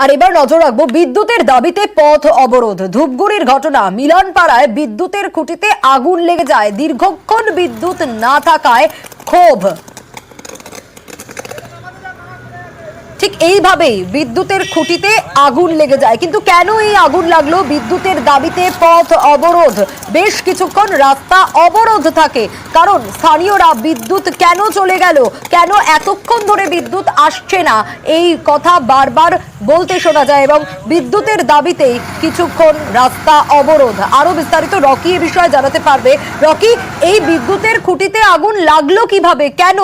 আর এবার নজর রাখবো বিদ্যুতের দাবিতে পথ অবরোধ। ধূপগুড়ির ঘটনা, মিলনপাড়ায় বিদ্যুতের খুঁটিতে আগুন লেগে যায়, দীর্ঘক্ষণ বিদ্যুৎ না থাকায় ক্ষোভ। ঠিক এইভাবেই বিদ্যুতের খুঁটিতে আগুন লেগে যায়। কিন্তু কেন এই আগুন লাগলো? বিদ্যুতের দাবিতে পথ অবরোধ, বেশ কিছুক্ষণ রাস্তা অবরোধ থাকে। কারণ স্থানীয়রা বিদ্যুৎ কেন চলে গেল, কেন এতক্ষণ ধরে বিদ্যুৎ আসছে না, এই কথা বারবার বলতে শোনা যায় এবং বিদ্যুতের দাবিতেই কিছুক্ষণ রাস্তা অবরোধ। আরো বিস্তারিত রকি এ বিষয়ে জানাতে পারবে। রকি, এই বিদ্যুতের খুঁটিতে আগুন লাগলো কিভাবে, কেন?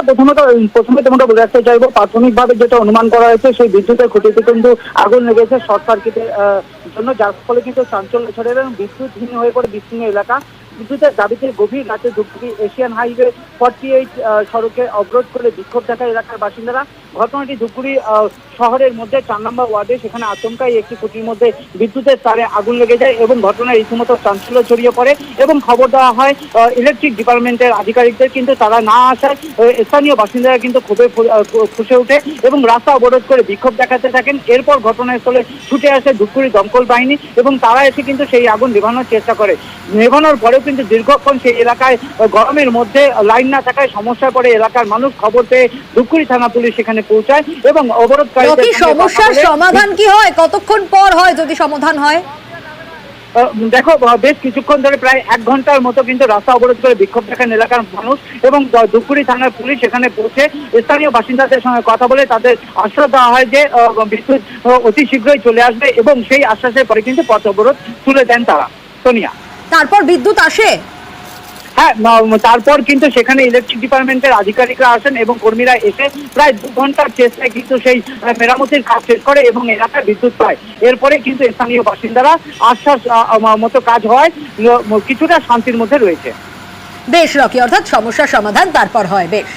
প্রথমে তোমাকে বলে রাখতে চাইবো, প্রাথমিকভাবে যেটা অনুমান করা হয়েছে সেই বিদ্যুতের খুঁটিতে কিন্তু আগুন লেগেছে শর্ট সার্কিটের জন্য, যার ফলে কিন্তু চাঞ্চল্য ছড়িয়ে এবং বিদ্যুৎহীন হয়ে পড়ে বিস্তীর্ণ এলাকা। বিদ্যুতের দাবিতে গভীর রাতে ধূপগুড়ি এশিয়ান হাইওয়ে 48 সড়কে অবরোধ করে বিক্ষোভ দেখায় এলাকার বাসিন্দারা। ঘটনাটি ধূপগুড়ি শহরের মধ্যে 4 নম্বর ওয়ার্ডে, সেখানে আচমকাই একটি খুঁটির মধ্যে বিদ্যুতের তারে আগুন লেগে যায় এবং ঘটনায় রীতিমতো চাঞ্চল্য ছড়িয়ে পড়ে এবং খবর দেওয়া হয় ইলেকট্রিক ডিপার্টমেন্টের আধিকারিকদের, কিন্তু তারা না আসায় স্থানীয় বাসিন্দারা কিন্তু খুবই ফুঁসে ওঠে এবং রাস্তা অবরোধ করে বিক্ষোভ দেখাতে থাকেন। এরপর ঘটনাস্থলে ছুটে আসে ধূপগুড়ি দমকল বাহিনী এবং তারা এসে কিন্তু সেই আগুন নেভানোর চেষ্টা করে। নেভানোর পরেও কিন্তু দীর্ঘক্ষণ সেই এলাকায় গরমের মধ্যে লাইন না থাকায় সমস্যায় পড়ে এলাকার মানুষ। খবর পেয়ে ধূপগুড়ি থানা পুলিশ সেখানে পৌঁছায় এবং অবরোধকারীদের সমস্যার সমাধান কি হয়, কতক্ষণ পর হয় যদি সমাধান হয়? দেখো, বেশ কিছুক্ষণ ধরে প্রায় 1 ঘন্টার মতো কিন্তু রাস্তা অবরোধ করে বিক্ষোভ দেখান এলাকার মানুষ এবং ধূপগুড়ি থানার পুলিশ সেখানে পৌঁছে স্থানীয় বাসিন্দাদের সঙ্গে কথা বলে তাদের আশ্বাস দেওয়া হয় যে বিদ্যুৎ অতি শীঘ্রই চলে আসবে এবং সেই আশ্বাসের পরে কিন্তু পথ অবরোধ তুলে দেন তারা। সোনিয়া, তারপর বিদ্যুৎ আসে? হ্যাঁ, তারপর কিন্তু সেখানে ইলেকট্রিক ডিপার্টমেন্টের আধিকারিকরা আসেন এবং কর্মীরা এসে প্রায় 2 ঘন্টার চেষ্টায় কিন্তু সেই মেরামতির কাজ শেষ করে এবং এলাকায় বিদ্যুৎ পায়। এরপরে কিন্তু স্থানীয় বাসিন্দারা আশ্বাস মতো কাজ হয়, কিছুটা শান্তির মধ্যে রয়েছে। বেশ রকি, অর্থাৎ সমস্যার সমাধান তারপর হয়। বেশ।